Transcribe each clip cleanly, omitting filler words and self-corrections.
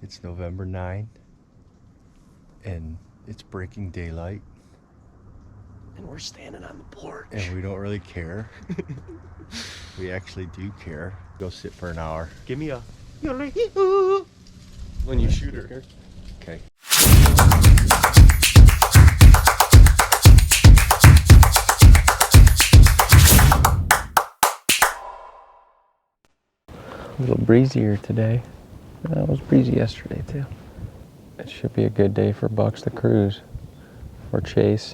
It's November 9 and it's breaking daylight. And we're standing on the porch. And we don't really care. We actually do care. Go sit for an hour. Give me a when you shoot her. Okay. A little breezier today. It was breezy yesterday too. It should be a good day for bucks to cruise or chase.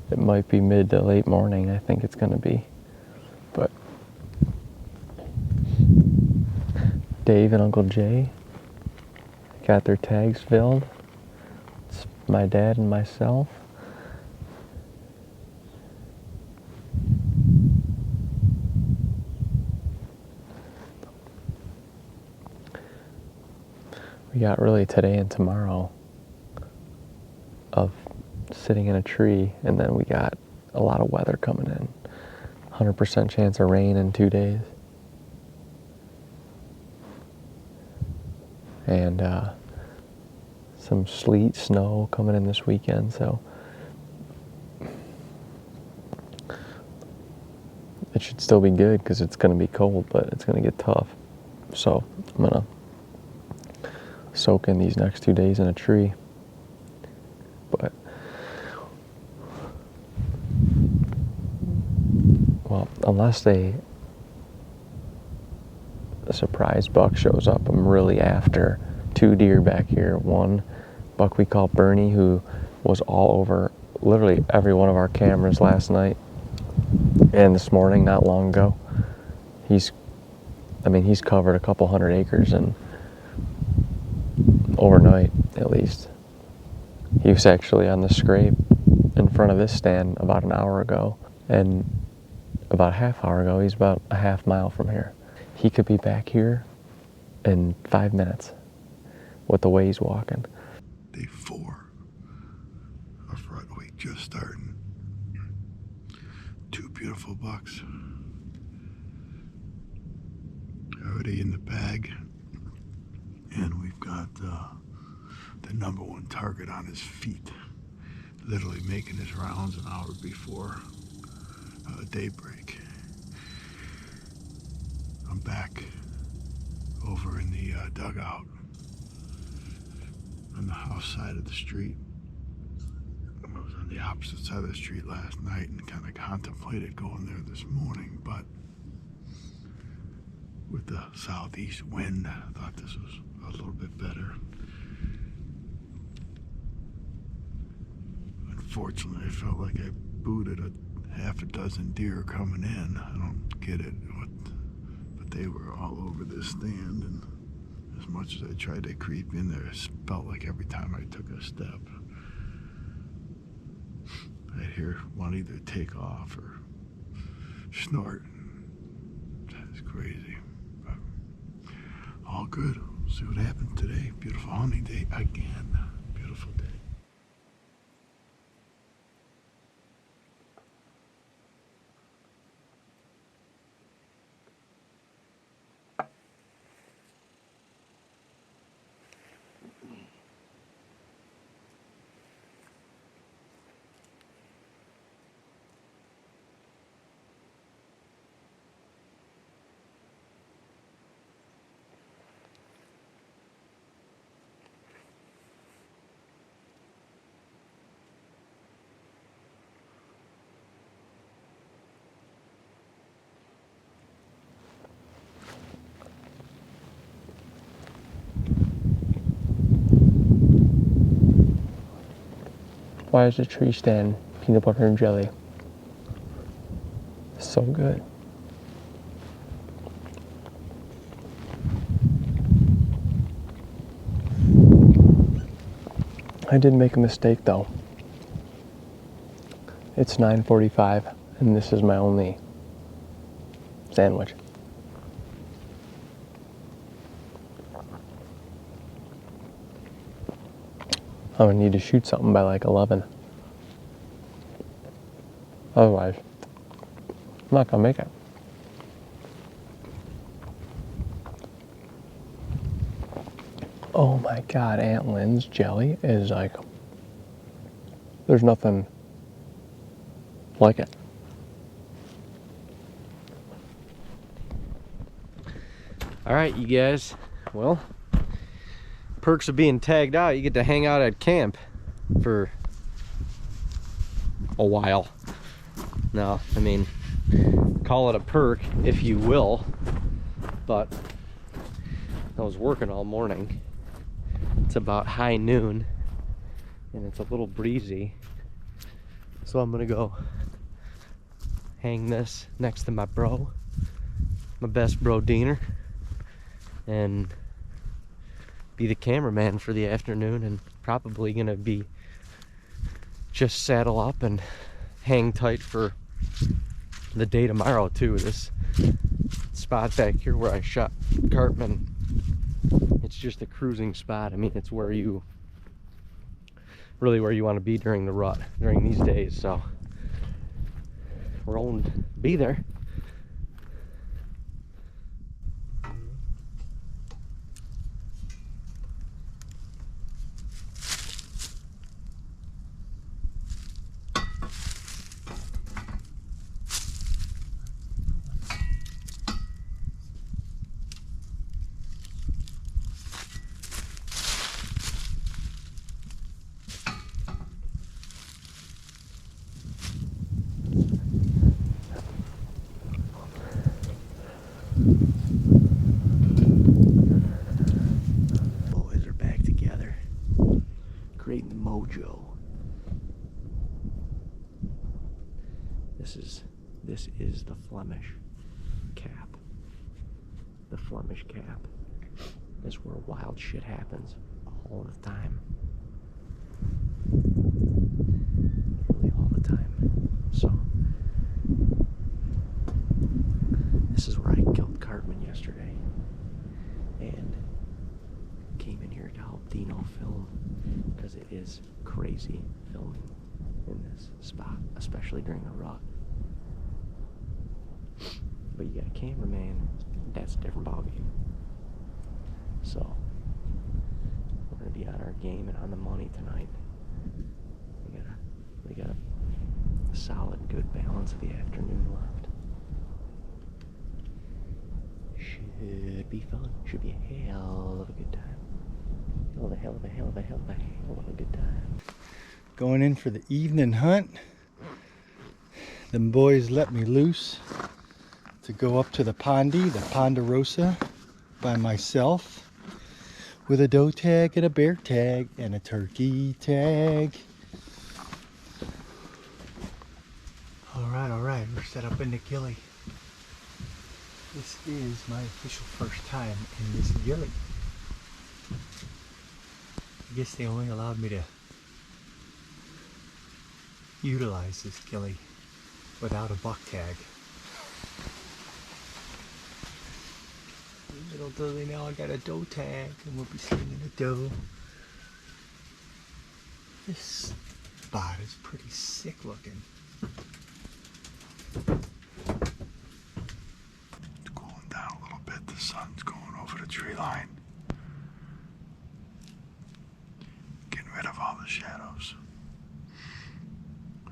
It might be mid to late morning, I think it's going to be. But Dave and Uncle Jay got their tags filled. It's my dad and myself. We got really today and tomorrow of sitting in a tree, and then we got a lot of weather coming in. 100% chance of rain in 2 days. And some sleet, snow coming in this weekend, so it should still be good because it's going to be cold, but it's going to get tough. So I'm going to soak in these next 2 days in a tree. But well, unless a surprise buck shows up, I'm really after 2 deer back here. One buck we call Bernie, who was all over literally every one of our cameras last night and this morning, not long ago. He's covered a couple hundred acres, and overnight at least. He was actually on the scrape in front of this stand about an hour ago, and about a half hour ago he's about a half mile from here. He could be back here in 5 minutes with the way he's walking. Day 4 of RUT week just starting. 2 beautiful bucks already in the bag, and we've got the number 1 target on his feet, literally making his rounds an hour before daybreak. I'm back over in the dugout on the house side of the street. I was on the opposite side of the street last night and kind of contemplated going there this morning, but with the southeast wind, I thought this was a little bit better. Unfortunately, I felt like I booted a half a dozen deer coming in. I don't get it, but they were all over this stand, and as much as I tried to creep in there, it felt like every time I took a step, I'd hear one either take off or snort. That's crazy. But all good. We'll see what happens today. Beautiful hunting day again. Beautiful day. Why is the tree stand peanut butter and jelly? So good. I did make a mistake though. It's 9:45 and this is my only sandwich. I'm gonna need to shoot something by like 11. Otherwise, I'm not gonna make it. Oh my God, Aunt Lynn's jelly is like, there's nothing like it. All right, you guys, well, perks of being tagged out, you get to hang out at camp for a while. Now, I mean, call it a perk if you will, but I was working all morning. It's about high noon and it's a little breezy, so I'm gonna go hang this next to my best bro Deano, and be the cameraman for the afternoon, and probably gonna be just saddle up and hang tight for the day tomorrow too. This spot back here where I shot Cartman, it's just a cruising spot. I mean, it's where you really where you want to be during the rut, during these days. So we're going to be there. Boys are back together, creating mojo. This is the Flemish cap. The Flemish cap is where wild shit happens all the time. Really all the time. So this is where I killed Cartman yesterday and came in here to help Deano film, because it is crazy filming in this spot, especially during the rut. But you got a cameraman, that's a different ballgame. So we're gonna be on our game and on the money tonight. We got a solid, good balance of the afternoon left. Should be fun. Should be a hell of a good time. Hell of a good time. Going in for the evening hunt. The boys let me loose to go up to the ponderosa by myself with a doe tag and a bear tag and a turkey tag. All right, we're set up in the gilly. This is my official first time in this gilly. I guess they only allowed me to utilize this gilly without a buck tag. Little do they know I got a doe tag and we'll be slinging a doe. This spot is pretty sick looking. It's cooling down a little bit. The sun's going over the tree line. Getting rid of all the shadows. I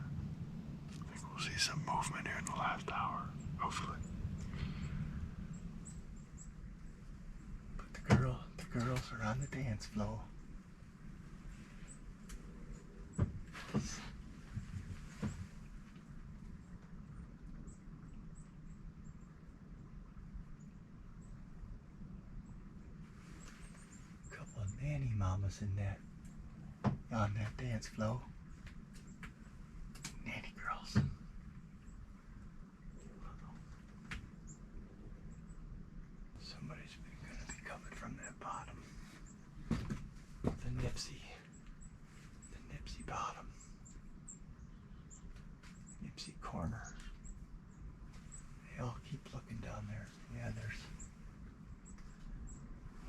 think we'll see some movement here in the last hour, hopefully. But the girls are on the dance floor. Couple of nanny mamas in that on that dance floor. Nanny girls. Somebody's gonna be coming from that bottom. The Nipsey bottom. Nipsey corner. They all keep looking down there. Yeah, there's.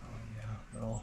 Oh yeah, they're all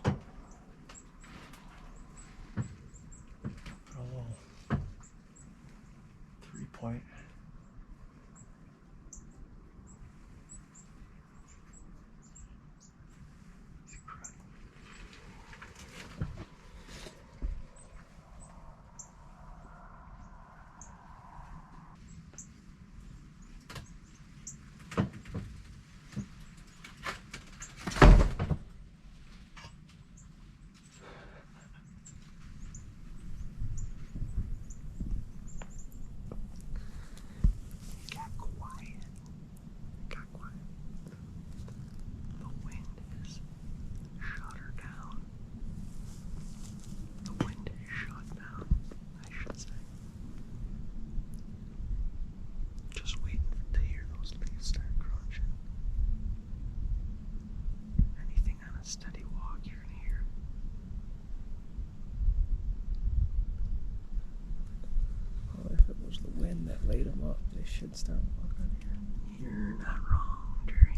should start walking here. You're not wrong, Jerry.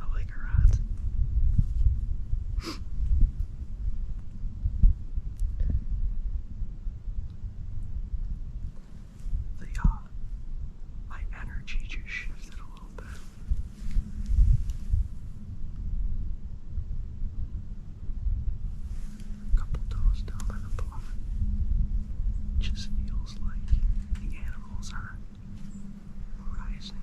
I like RUT. My energy just shifted a little bit. A couple toes down by the block. Just feels like the animals are rising.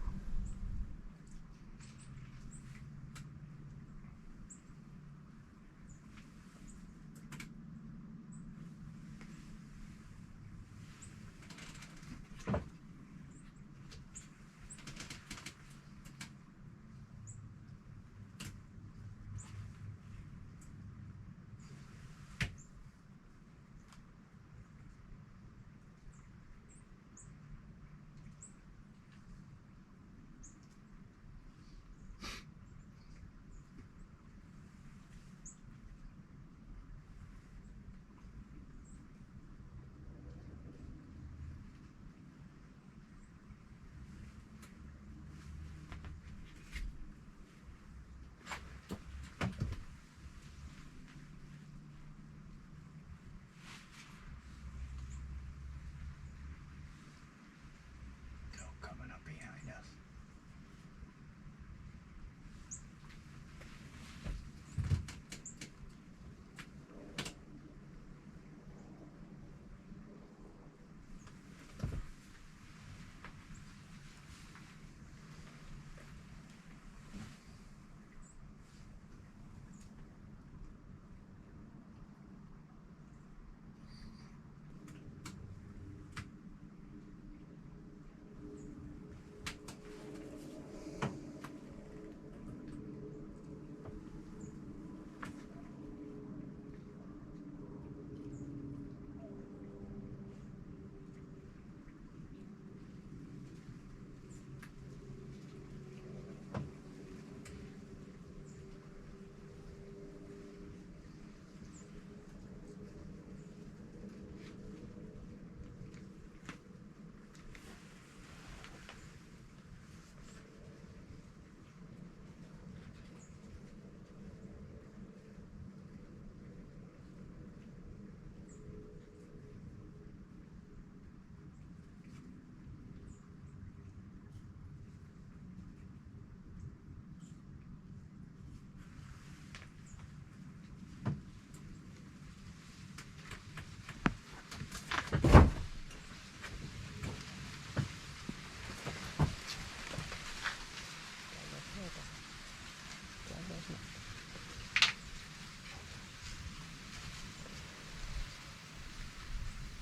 Coming up behind us.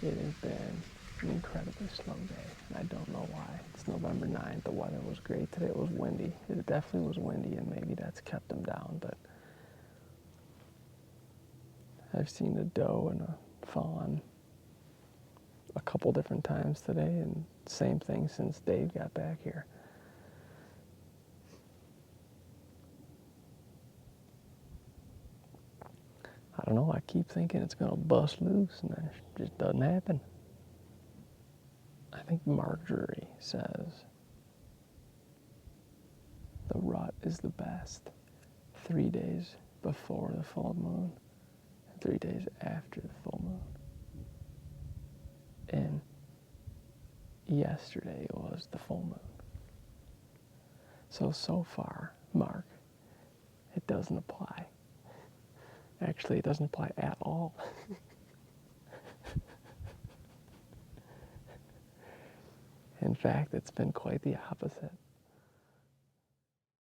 It has been an incredibly slow day, and I don't know why. It's November 9th. The weather was great today. It was windy. It definitely was windy, and maybe that's kept them down, but I've seen a doe and a fawn a couple different times today, and same thing since Dave got back here. I don't know, I keep thinking it's gonna bust loose, and then it just doesn't happen. I think Marjorie says the RUT is the best 3 days before the full moon and 3 days after the full moon. And yesterday was the full moon. So far, Mark, it doesn't apply. Actually, it doesn't apply at all. In fact, it's been quite the opposite.